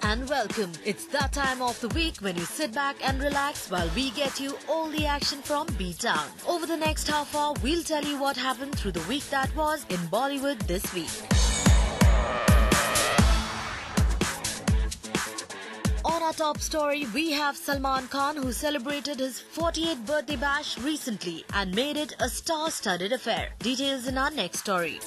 And welcome. It's that time of the week when you sit back and relax while we get you all the action from B-Town. Over the next half hour, we'll tell you what happened through the week that was in Bollywood this week. On our top story, we have Salman Khan, who celebrated his 48th birthday bash recently and made it a star-studded affair. Details in our next story.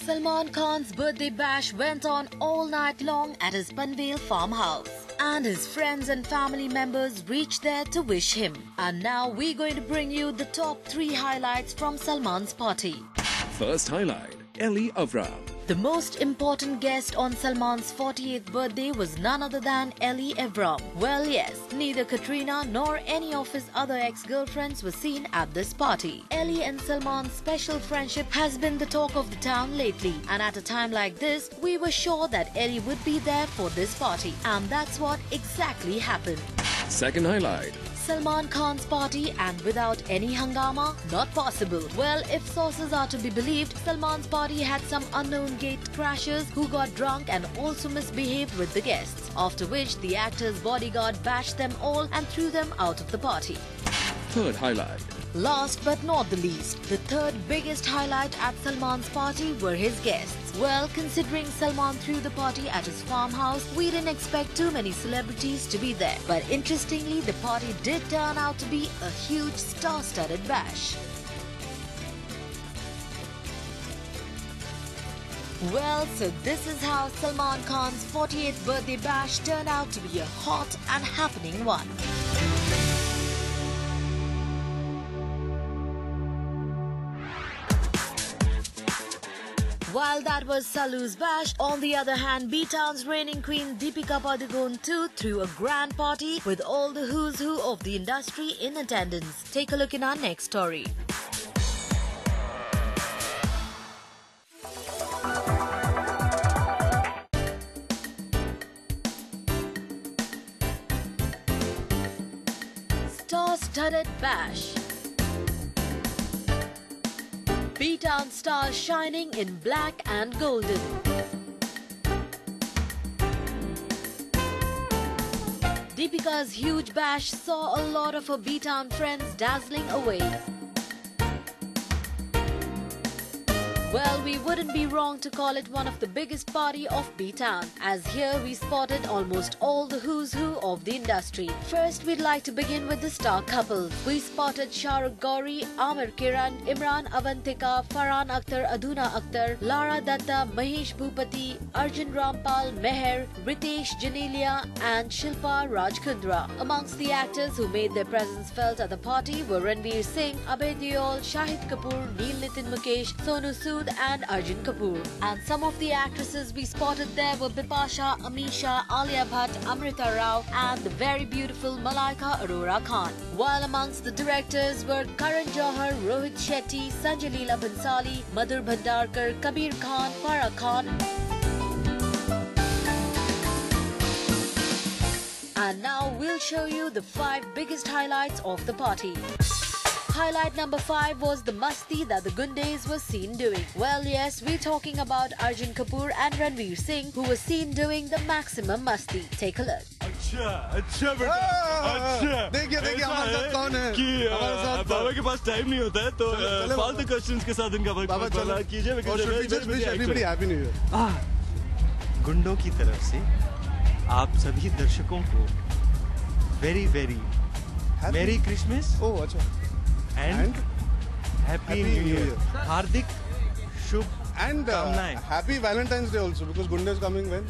Salman Khan's birthday bash went on all night long at his Panvel farmhouse, and his friends and family members reached there to wish him. And now we're going to bring you the top 3 highlights from Salman's party. First highlight, Ellie Avram. The most important guest on Salman's 48th birthday was none other than Ellie Avram. Well, yes, neither Katrina nor any of his other ex-girlfriends were seen at this party. Ellie and Salman's special friendship has been the talk of the town lately, and at a time like this, we were sure that Ellie would be there for this party, and that's what exactly happened. Second highlight, Salman Khan's party, and without any hangama? Not possible. Well, if sources are to be believed, Salman's party had some unknown gate crashers who got drunk and also misbehaved with the guests, after which the actor's bodyguard bashed them all and threw them out of the party. third highlight, Last but not the least, the third biggest highlight at Salman's party were his guests. Well, considering Salman threw the party at his farmhouse, we didn't expect too many celebrities to be there. But interestingly, the party did turn out to be a huge star-studded bash. Well, so this is how Salman Khan's 48th birthday bash turned out to be a hot and happening one. While that was Salu's bash, on the other hand, B-Town's reigning queen Deepika Padukone too threw a grand party with all the who's who of the industry in attendance. Take a look in our next story. Star-studded bash. B-Town stars shining in black and golden. Deepika's huge bash saw a lot of her B-Town friends dazzling away. Well, we wouldn't be wrong to call it one of the biggest party of B-Town, as here we spotted almost all the who's who of the industry. First, we'd like to begin with the star couples. We spotted Shah Rukh Gauri, Amir Kiran, Imran Avantika, Farhan Akhtar, Aduna Akhtar, Lara Datta, Mahesh Bhupati, Arjun Rampal, Meher, Ritesh Janelia and Shilpa Rajkundra. Amongst the actors who made their presence felt at the party were Ranveer Singh, Abhay Deol, Shahid Kapoor, Neel Nitin Mukesh, Sonu Sood and Arjun Kapoor. And some of the actresses we spotted there were Bipasha, Amisha, Alia Bhatt, Amrita Rao and the very beautiful Malaika Arora Khan. While amongst the directors were Karan Johar, Rohit Shetty, Sanjay Leela Bhansali, Madhur Bhandarkar, Kabir Khan, Farah Khan. And now we'll show you the 5 biggest highlights of the party. Highlight number 5 was the masti that the Gundays were seen doing. Well, yes, we're talking about Arjun Kapoor and Ranveer Singh, who were seen doing the maximum masti. Take a look. अच्छा बेटा अच्छा देखिए हमारे साथ कौन है कि बाबा के पास टाइम नहीं होता है तो फालतू क्वेश्चंस के साथ इनका बाबा चला कीजिए एवरीबॉडी हैप्पी न्यू ईयर गुंडों की तरफ से आप सभी दर्शकों को वेरी वेरी मेरी क्रिसमस ओह अच्छा and happy new year Hardik Shubh and happy Valentine's Day also because Gunda is coming when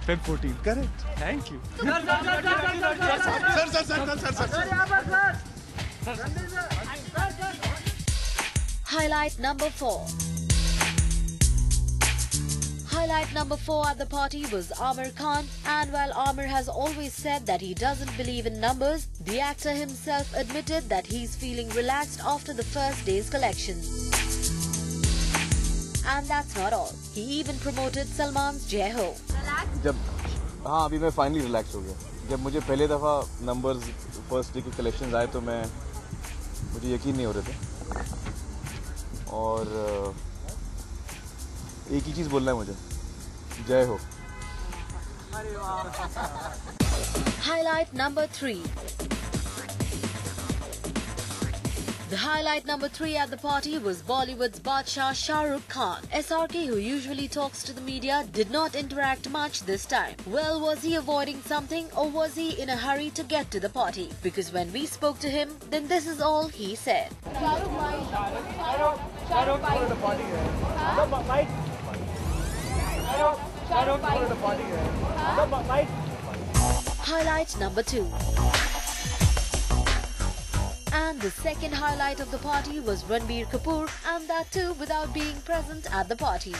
Feb 14. Correct. Thank you. Highlight number 4. Highlight number 4 at the party was Aamir Khan, and while Aamir has always said that he doesn't believe in numbers, the actor himself admitted that he's feeling relaxed after the first day's collection. And that's not all. He even promoted Salman's Jai Ho. हाँ अभी मैं finally relax हो गया. जब मुझे पहले दफ़ा numbers first day के कलेक्शंस आए तो मुझे यकीन नहीं हो रहे थे और एक ही चीज़ बोलना है मुझे, जय हो. Highlight number 3. The highlight number 3 at the party was Bollywood's Badshah Shah Rukh Khan. SRK, who usually talks to the media, did not interact much this time. Well, was he avoiding something or was he in a hurry to get to the party? Because when we spoke to him, then this is all he said. Highlight number 2. And the second highlight of the party was Ranbir Kapoor, and that too without being present at the party.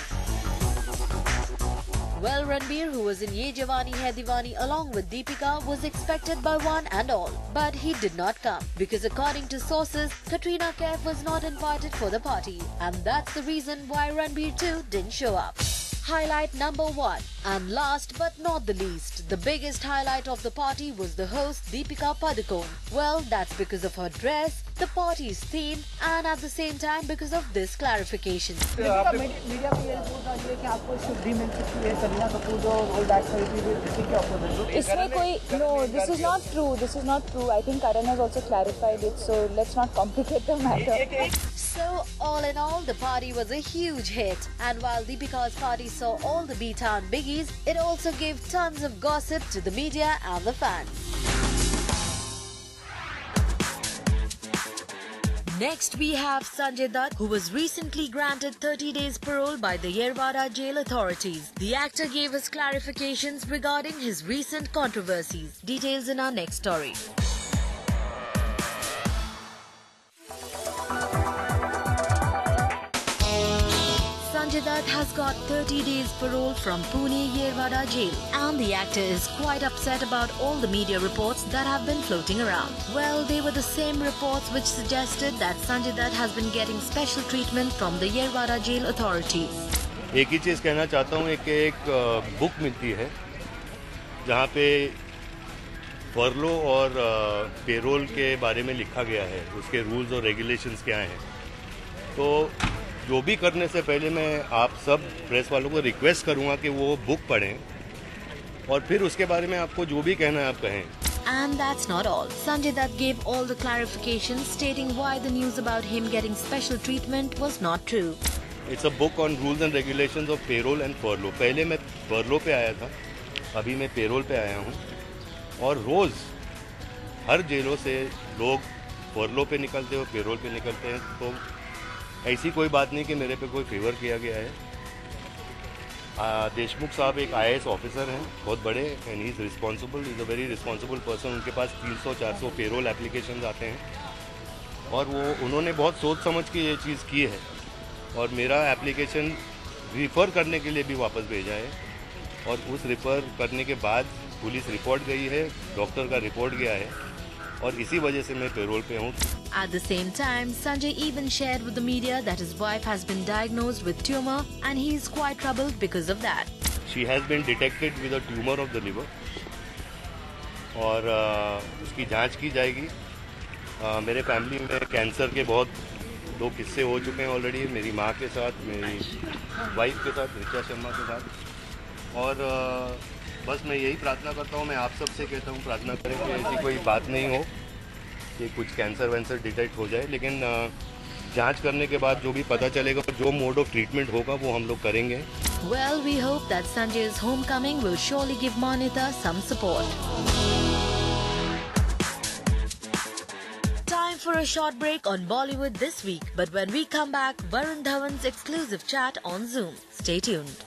Well, Ranbir, who was in Ye Jawani Hai Diwani along with Deepika, was expected by one and all. But he did not come because according to sources, Katrina Kaif was not invited for the party. And that's the reason why Ranbir too didn't show up. Highlight number 1. And last but not the least, the biggest highlight of the party was the host Deepika Padukone. Well, that's because of her dress, the party's theme, and at the same time because of this clarification. No, this is not true. This is not true. I think Karan has also clarified it, so let's not complicate the matter. So, all in all, the party was a huge hit. And while Deepika's party saw all the B-Town biggies, it also gave tons of gossip to the media and the fans. Next, we have Sanjay Dutt, who was recently granted 30 days parole by the Yerwada jail authorities. The actor gave us clarifications regarding his recent controversies. Details in our next story. Sanjay Dutt has got 30 days parole from Pune Yerwada jail, and the actor is quite upset about all the media reports that have been floating around. Well, they were the same reports which suggested that Sanjay Dutt has been getting special treatment from the Yerwada jail authorities. एक ही चीज़ कहना चाहता हूँ कि एक book मिलती है जहाँ पे फर्लो और पेरोल के बारे में लिखा गया है, उसके रूल्स और रेगुलेशंस क्या हैं. तो जो भी करने से पहले मैं आप सब प्रेस वालों को रिक्वेस्ट करूंगा कि वो बुक पढ़ें और फिर उसके बारे में आपको जो भी कहना है आप कहें. And that's not all. Sanjay Dutt gave all the clarifications stating why the news about him getting special treatment was not true. It's a book on rules and regulations of payroll and furlough. पहले मैं furlough पे आया था, अभी मैं payroll पे आया हूँ और रोज़ हर जेलों से लोग फर्लो पे निकलते हो, पेरोल पे निकलते हैं. तो ऐसी कोई बात नहीं कि मेरे पे कोई फेवर किया गया है. देशमुख साहब एक IAS ऑफिसर हैं, बहुत बड़े, and he is responsible, is a very responsible person. उनके पास 300-400 पेरोल एप्लीकेशन आते हैं और उन्होंने बहुत सोच समझ के ये चीज़ की है और मेरा एप्लीकेशन रिफ़र करने के लिए भी वापस भेजा है और उस रिफ़र करने के बाद पुलिस रिपोर्ट गई है, डॉक्टर का रिपोर्ट गया है और इसी वजह से मैं पेरोल पे हूँ. At the same time, Sanjay even shared with the media that his wife has been diagnosed with tumor and he is quite troubled because of that. She has been detected with a tumor of the liver और उसकी जांच की जाएगी. मेरे family में cancer के बहुत 2 किस्से हो चुके हैं ऑलरेडी, मेरी माँ के साथ, मेरी वाइफ के साथ, ऋचा शर्मा के साथ. और बस मैं यही प्रार्थना करता हूँ, मैं आप सबसे कहता हूँ प्रार्थना करें कि ऐसी कोई बात नहीं हो कि कुछ कैंसर वैंसर डिटेक्ट हो जाए. लेकिन जांच करने के बाद जो भी पता चलेगा, जो मोड ऑफ ट्रीटमेंट होगा वो हम लोग करेंगे. Well, we hope that Sanjay's homecoming will surely give Manita some support. Time for a short break on Bollywood this week, but when we come back, Varun Dhawan's exclusive chat on Zoom. Stay tuned.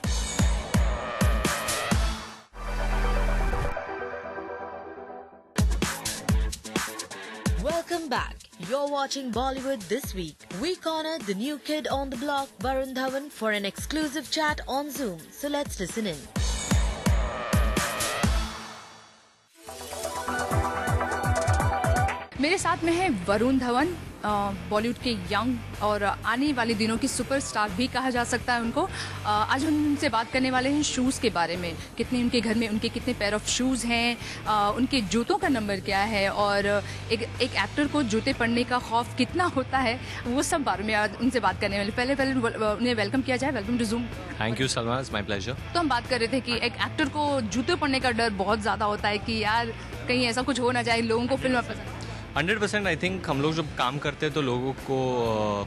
Welcome Welcome back. You're watching Bollywood This Week. We cornered the new kid on the block, Varun Dhawan, for an exclusive chat on Zoom. So let's listen in. मेरे साथ में है वरुण धवन, बॉलीवुड के young और आने वाले दिनों की सुपरस्टार भी कहा जा सकता है उनको। आज हम उनसे बात करने वाले हैं शूज़ के बारे में, कितने उनके घर में उनके कितने पेयर ऑफ शूज़ हैं, उनके जूतों का नंबर क्या है और एक एक्टर को जूते पहनने का खौफ कितना होता है, वो सब बारे में आज उनसे बात करने वाले। पहले उन्हें वेलकम किया जाए। Welcome to Zoom. Thank you Salma, it's my pleasure. तो हम बात कर रहे थे कि एक एक्टर को जूते पहनने का डर बहुत ज़्यादा होता है कि यार कहीं ऐसा कुछ हो ना जाए, लोगों को फिल्म पसंद। 100% आई थिंक हम लोग जब काम करते हैं तो लोगों को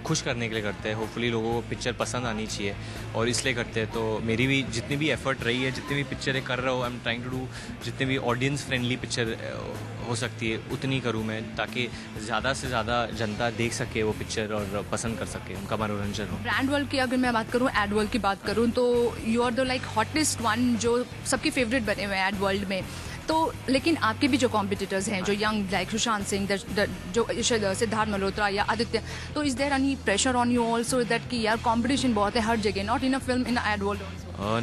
खुश करने के लिए करते हैं। होपफुली लोगों को पिक्चर पसंद आनी चाहिए और इसलिए करते हैं। तो मेरी भी जितनी भी एफर्ट रही है, जितनी भी पिक्चरें कर रहा हूँ, I am trying to do जितनी भी ऑडियंस फ्रेंडली पिक्चर हो सकती है उतनी करूँ मैं, ताकि ज़्यादा से ज़्यादा जनता देख सके वो पिक्चर और पसंद कर सके, उनका मनोरंजन हो। ब्रांड वर्ल्ड की अगर मैं बात करूँ, एड वर्ल्ड की बात करूँ, तो you are the like hottest one जो सबके फेवरेट बने हुए हैं एड वर्ल्ड में। तो लेकिन आपके भी जो कॉम्पिटिटर्स हैं, जो यंग लाइक सुशांत सिंह, जो सिद्धार्थ मल्होत्रा या आदित्य, तो is there any pressure on you also that कि यार कंपटीशन बहुत है हर जगह, not in a film, in ad world?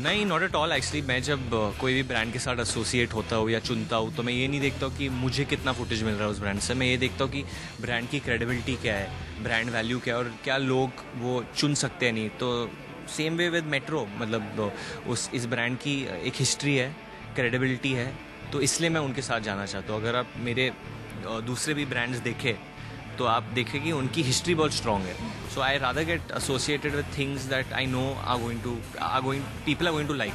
नहीं, नॉट एट ऑल। एक्चुअली मैं जब कोई भी ब्रांड के साथ एसोसिएट होता हूँ या चुनता हूँ तो मैं ये नहीं देखता हूँ कि मुझे कितना फुटेज मिल रहा है उस ब्रांड से। मैं ये देखता हूँ कि ब्रांड की क्रेडिबिलिटी क्या है, ब्रांड वैल्यू क्या है और क्या लोग वो चुन सकते हैं। नहीं तो सेम वे विद मेट्रो, मतलब इस ब्रांड की एक हिस्ट्री है, क्रेडिबिलिटी है, तो इसलिए मैं उनके साथ जाना चाहता हूँ। अगर आप मेरे दूसरे भी ब्रांड्स देखें तो आप देखें कि उनकी हिस्ट्री बहुत स्ट्रॉन्ग है। So I rather get associated with things that I know people are going to like.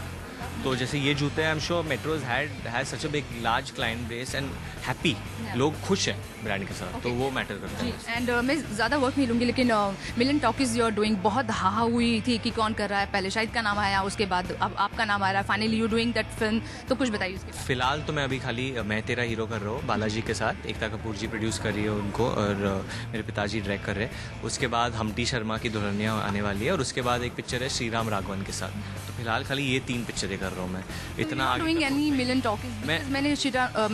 तो जैसे ये जूते हैं, I am sure Metros has such a big large client base and happy, लोग खुश हैं ब्रांड के साथ, तो वो मैटर करता है। एंड मैं ज़्यादा वर्क नहीं लूँगी, लेकिन million talkies you are doing, बहुत हाहा हुई थी कि कौन कर रहा है। पहले शाहिद का नाम आया, उसके बाद अब आपका नाम आ रहा है, finally you doing that film, तो कुछ बताइए उसके। फिलहाल तो मैं अभी खाली मैं तेरा हीरो कर रहा हूँ बालाजी के साथ, एकता कपूर जी प्रोड्यूस कर रही है उनको और मेरे पिताजी डायरेक्ट कर रहे हैं। उसके बाद हम्टी शर्मा की दुल्हनिया आने वाली है और उसके बाद एक पिक्चर है श्री राम राघवन के साथ। तो फिलहाल खाली ये 3 पिक्चरें कर रहा हूँ मैं। इतना मिलियन टॉकीज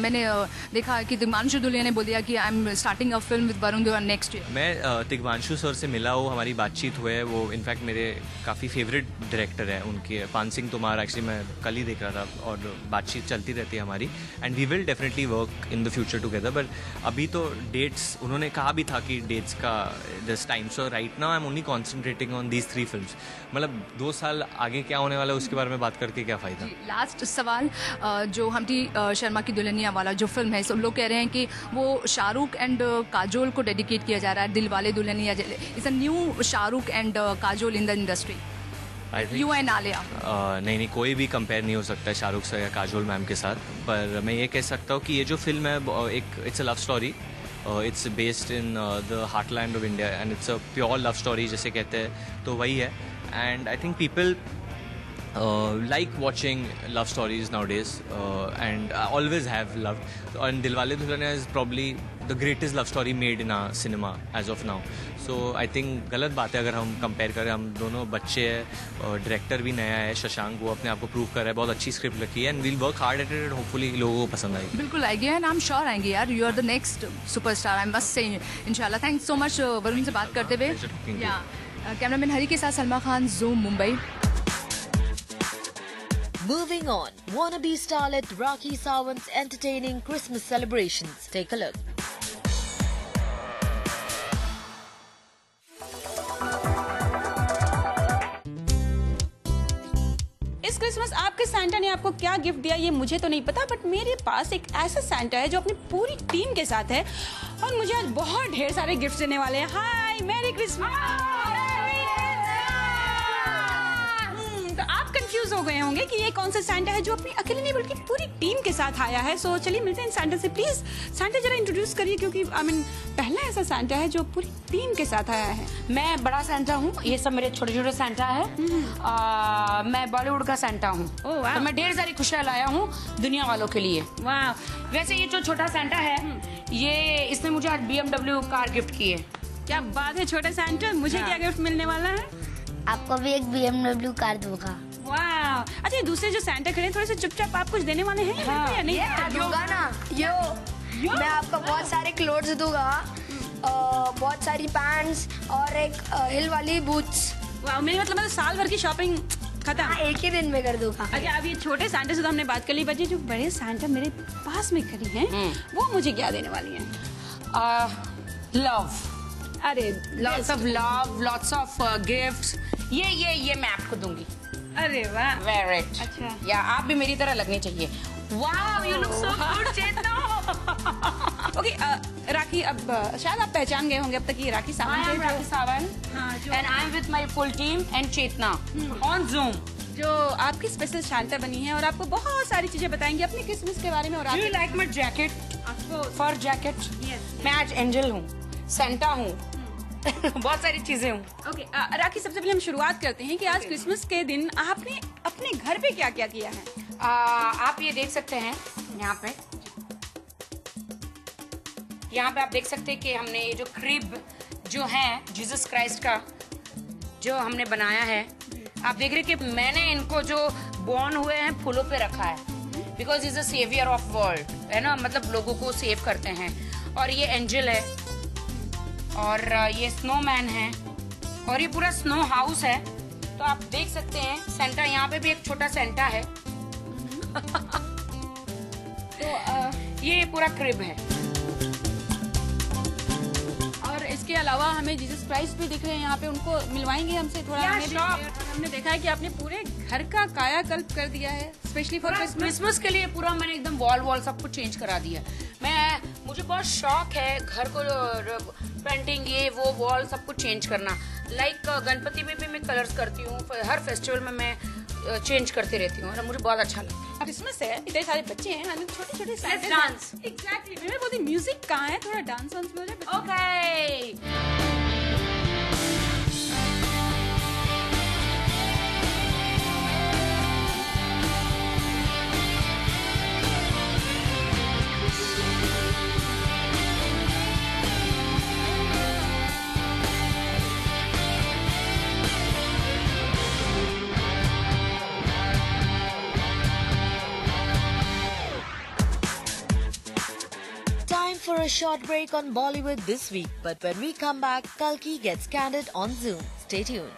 मैंने देखा कि दिग्मांशु दुलिया ने बोल दिया कि I am starting a film with Varun Dhawan next year. मैं दिग्मांशु सर से मिला हूँ, हमारी बातचीत हुई है। वो इनफैक्ट मेरे काफ़ी फेवरेट डायरेक्टर हैं उनके, पान सिंह तोमार। एक्चुअली मैं कल ही देख रहा था और बातचीत चलती रहती है हमारी, and we will definitely work in the future together. But अभी तो डेट्स उन्होंने कहा भी था कि डेट्स का this time, so right now I am only concentrating on these 3 films. मतलब 2 साल आगे क्या होने वाला है उसके बारे में बात करके क्या फ़ायदा। लास्ट सवाल, जो हम्टी शर्मा की दुल्हनिया वाला जो फिल्म है, सब लोग कह रहे हैं कि वो शाहरुख एंड काजोल को डेडिकेट किया जा रहा है, Dilwale Dulhania. It's a new Shahrukh and Kajol in the industry, you and Alia. नहीं, कोई भी कंपेयर नहीं हो सकता है शाहरुख सर या काजोल मैम के साथ। पर मैं ये कह सकता हूँ कि ये जो फिल्म है it's a love story, it's based in the heartland of India and it's a pure love story जैसे कहते हैं, तो वही है। And I think people like watching love stories nowadays and I always have loved, and Dilwale Dulhaniya is probably the greatest love story made in our cinema as of now. So I think गलत बात है अगर हम compare करें। हम दोनों बच्चे हैं, डायरेक्टर भी नया है शशांक, वो अपने आप को प्रूव कर रहा है, बहुत अच्छी स्क्रिप्ट लिखी है and we'll work hard at it, hopefully लोगों को पसंद आएगी। बिल्कुल आएगी एंड आई एम श्योर आएंगे यार, you are the next superstar, I must say इंशाल्लाह। थैंक्स सो मच वरुण से बात करते हुए। कैमरामैन हरी के साथ Salma Khan, zoom Mumbai. Moving on, wannabe starlet Rakhi Sawant's entertaining Christmas celebrations. Take a look. इस क्रिसमस आपके सैंटा ने आपको क्या गिफ्ट दिया ये मुझे तो नहीं पता, बट मेरे पास एक ऐसा सैंटा है जो अपनी पूरी टीम के साथ है और मुझे आज बहुत ढेर सारे गिफ्ट देने वाले हैं। हाय, मैरी क्रिसमस। तो आप कंफ्यूज हो गए होंगे कि ये कौन सा सैंटा है जो अपनी अकेले नहीं बल्कि पूरी टीम के साथ आया है। सो चलिए मिलते हैं सैंटा से। प्लीज सैंटा जरा इंट्रोड्यूस करिए, क्योंकि पहला ऐसा सैंटा है जो पूरी टीम के साथ आया है। मैं बड़ा सैंटा हूँ, ये सब मेरे छोटे छोटे सैंटा है। मैं बॉलीवुड का सैंटा हूँ, तो मैं ढेर सारी खुशियाँ लाया हूँ दुनिया वालों के लिए। वाह। वैसे ये जो छोटा सैंटा है, ये इसने मुझे आज BMW कार गिफ्ट की है। क्या बात है छोटा सैंटा, मुझे क्या गिफ्ट मिलने वाला है? आपको भी एक BMW कार दूंगा। वाह। अच्छा, दूसरे जो सैंटा खड़े थोड़े से चुपचाप आप कुछ देने वाले हैं? हाँ, या नहीं? दूंगा ना। मैं आपको बहुत सारे क्लोथ्स दूंगा बहुत सारी पैंट्स और एक हिल वाली बूट्स। वाह, मेरी मतलब साल भर की शॉपिंग खत्म। हाँ, एक ही दिन में कर दूंगा। अच्छा, अब ये छोटे सैंटा से तो हमने बात कर ली, बच्चे जो बड़े सैंटा मेरे पास में खड़ी हैं वो मुझे क्या देने वाली हैं? लव। अरे lots of love, lots of gifts. ये मैं आपको दूंगी। अरे वाह, वेरी इट। अच्छा, या आप भी मेरी तरह लगनी चाहिए। Wow, you look so good Chetna. Okay, Rakhi, अब शायद आप पहचान गए होंगे अब तक ये राखी सावंत है। Rakhi Sawant, and I am with my full team and Chetna on Zoom, जो आपकी स्पेशल सैंटा बनी है और आपको बहुत सारी चीजें बताएंगे अपने क्रिसमस के बारे में। और do you like my jacket? Fur jacket. मैं आज एंजल हूँ, सैंटा हूँ, बहुत सारी चीजें हूँ। ओके, राखी, सबसे पहले हम शुरुआत करते हैं कि आज क्रिसमस के दिन आपने अपने घर पे क्या क्या किया है? आप ये देख सकते हैं यहाँ पे आप देख सकते हैं कि हमने ये जो क्रिब जो है जीसस क्राइस्ट का जो हमने बनाया है, आप देख रहे हैं कि मैंने इनको जो बॉर्न हुए हैं फूलों पे रखा है, because is a saviour of world, है ना, मतलब लोगों को सेव करते हैं। और ये एंजल है और ये स्नोमैन है और ये पूरा स्नो हाउस है। तो आप देख सकते हैं सेंटा, यहाँ पे भी एक छोटा सेंटा है। तो ये पूरा क्रिब है। और इसके अलावा हमें जीसस क्राइस्ट भी दिख रहे हैं यहाँ पे, उनको मिलवाएंगे हमसे थोड़ा। हमने देखा है कि आपने पूरे घर का कायाकल्प कर दिया है स्पेशली फॉर क्रिसमस के लिए। पूरा मैंने एकदम वॉल सब कुछ चेंज करा दिया। मुझे बहुत शौक है घर को पेंटिंग, ये वो वॉल सब कुछ चेंज करना। लाइक गणपति में भी मैं कलर्स करती हूँ, हर फेस्टिवल में मैं चेंज करती रहती हूँ और मुझे बहुत अच्छा लगता है। क्रिसमस है, इतने सारे बच्चे हैं, छोटे छोटे डांस। एग्जैक्टली, मैं बोलती म्यूजिक कहाँ है, थोड़ा डांस वांस भी हो जाए। Okay, For a short break on Bollywood this week, but when we come back, Kalki gets candid on Zoom. Stay tuned.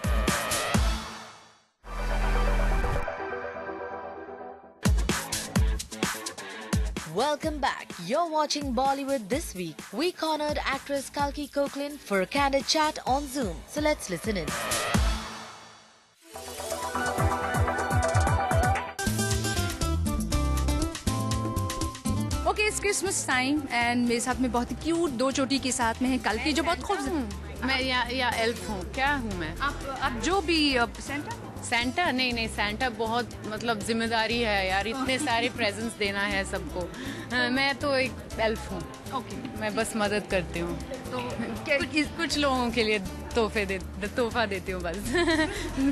Welcome back. You're watching Bollywood this week. We cornered actress Kalki Koechlin for a candid chat on Zoom. So let's listen in. Okay, it's Christmas time and मेरे साथ में बहुत ही cute दो चोटी के साथ में है कल्की, जो बहुत खूबसूरत। मैं या एल्फ हूँ, क्या हूँ मैं? आप जो भी सैंटा नहीं, सैंटा बहुत मतलब जिम्मेदारी है यार, इतने सारे प्रेजेंट्स देना है सबको। मैं तो एक एल्फ हूँ। ओके, मैं बस मदद करती हूँ, तो कुछ लोगों के लिए तोहफा देती हूँ बस।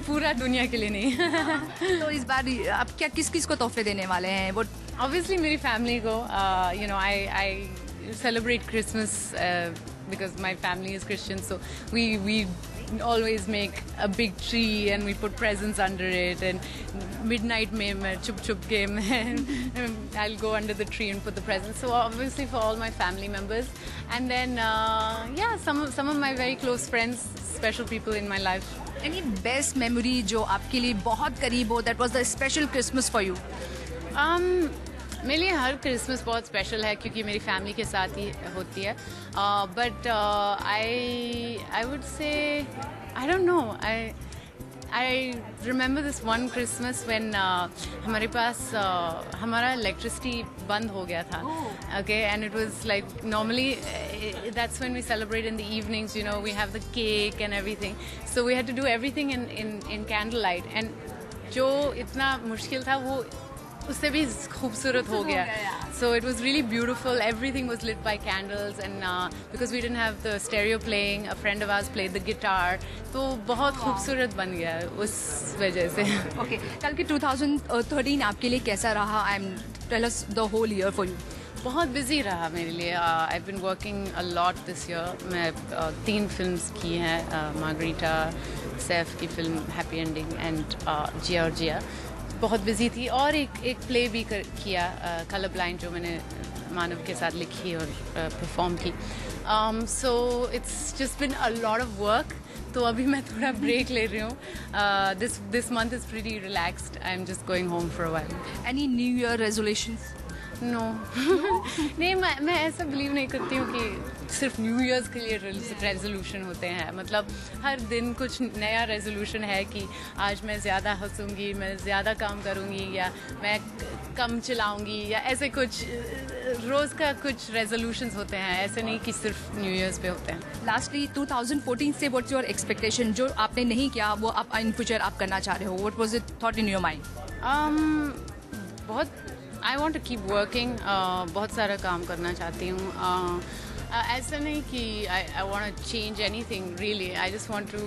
पूरा दुनिया के लिए नहीं। तो इस बार आप क्या किस किस को तोहफे देने वाले हैं? वो ऑब्वियसली मेरी फैमिली को, you know, I celebrate Christmas because my family is Christian, so we always make a big tree and we put presents under it, and midnight mein chup ke I'll go under the tree and put the presents. So obviously for all my family members, and then some of my very close friends, special people in my life. Any best memory जो आपके लिए बहुत करीब हो, that was the special Christmas for you? मेरे लिए हर Christmas बहुत special है क्योंकि मेरी फैमिली के साथ ही होती है, but I would say I don't know, I remember this one Christmas when हमारे पास हमारा इलेक्ट्रिसिटी बंद हो गया था, okay, and it was like normally that's when we celebrate in the evenings, you know, we have the cake and everything, so we had to do everything in candle light, and जो इतना मुश्किल था वो उससे भी खूबसूरत हो गया. So it was really beautiful. Everything was lit by candles, and because we didn't have the stereo playing, a friend of ours played the guitar. तो बहुत खूबसूरत बन गया उस वजह से. Okay. कल के 2013 आपके लिए कैसा रहा? Tell us the whole year for you. बहुत बिजी रहा मेरे लिए. I've been working a lot this year. मैं 3 फिल्म्स की हैं, मार्गरीटा, सैफ की फिल्म हैप्पी एंडिंग एंड जिया और जिया. बहुत बिजी थी, और एक प्ले भी किया, कलर ब्लाइंड, जो मैंने मानव के साथ लिखी और परफॉर्म की. So it's just been a lot of work. तो अभी मैं थोड़ा ब्रेक ले रही हूँ. This month is pretty relaxed. I'm just going home for a while. Any New Year resolutions? No. नहीं, मैं ऐसा बिलीव नहीं करती हूँ कि सिर्फ न्यू ईयर्स के लिए रेजोल्यूशन होते हैं. मतलब हर दिन कुछ नया रेजोल्यूशन है कि आज मैं ज़्यादा हंसूंगी, मैं ज़्यादा काम करूँगी, या मैं कम चलाऊँगी, या ऐसे कुछ रोज़ का कुछ रेजोल्यूशंस होते हैं. ऐसे नहीं कि सिर्फ न्यू ईयर्स पे होते हैं. लास्टली 2014 से व्हाट्स योर एक्सपेक्टेशन, जो आपने नहीं किया वो आप इन फ्यूचर आप करना चाह रहे हो? What was it thought in your mind? बहुत I want to keep working. बहुत सारा काम करना चाहती हूँ. ऐसा नहीं कि I want to change anything really. I just want to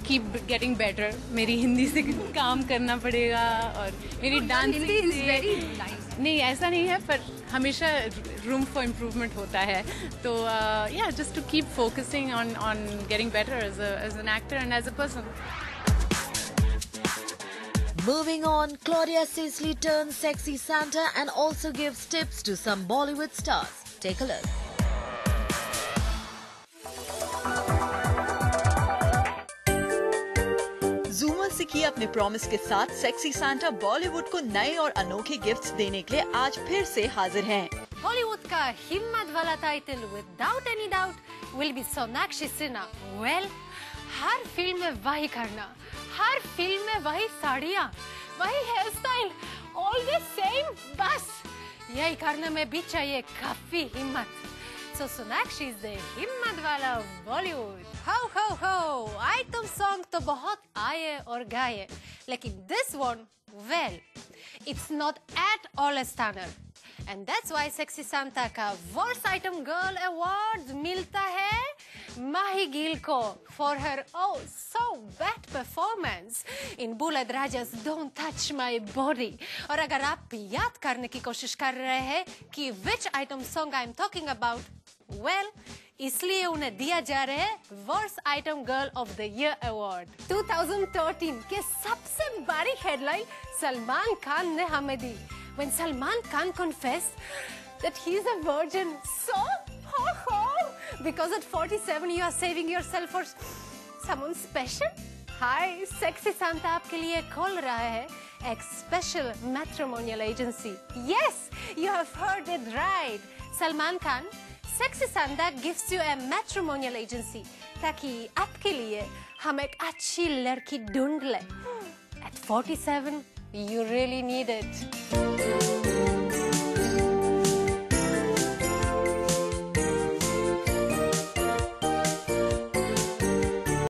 keep getting better. मेरी हिंदी से काम करना पड़ेगा और मेरी डांसिंग से नहीं, ऐसा नहीं है, पर हमेशा रूम फॉर इम्प्रूवमेंट होता है. तो या just to keep focusing on getting better as an actor and as a person. Moving on, Claudia Cicely turns sexy Santa and also gives tips to some Bollywood stars. Take a look. Zoomer सिकी अपने promise के साथ sexy Santa Bollywood को नए और अनोखे gifts देने के लिए आज फिर से हाजिर हैं. बॉलीवुड का हिम्मत वाला title without any doubt will be Sonakshi Sinha. Well, her film में वही करना, हर फिल्म में वही साड़ियाँ, वही हेयर स्टाइल, ऑलवेज सेम. बस यही करने में भी चाहिए काफी हिम्मत. सो सोनाक्षी इज द हिम्मत वाला बॉलीवुड. हो आइटम सॉन्ग तो बहुत आए और गाए, लेकिन this one, well, it's not at all standard. And that's why Sexy Santa का Worst Item Girl Awards मिलता है माही गिल को for her oh so bad performance in Bullard Raja's Don't Touch My Body. और अगर आप याद करने की कोशिश कर रहे हैं कि which item song I'm talking about, well, इसलिए उन्हें दिया जा रहा है Worst Item Girl of the Year Award. 2013 के सबसे बड़ी हेडलाइन सलमान खान ने हमें दी. When Salman Khan confessed that he's a virgin. So, because at 47 you are saving yourself for someone special? Hi, Sexy Santa आपके लिए खोल रहा है एक special matrimonial agency. Yes, you have heard it right. Salman Khan, Sexy Santa gives you a matrimonial agency ताकि आपके लिए हम एक अच्छी लड़की ढूंढ लें. At 47, you really need it.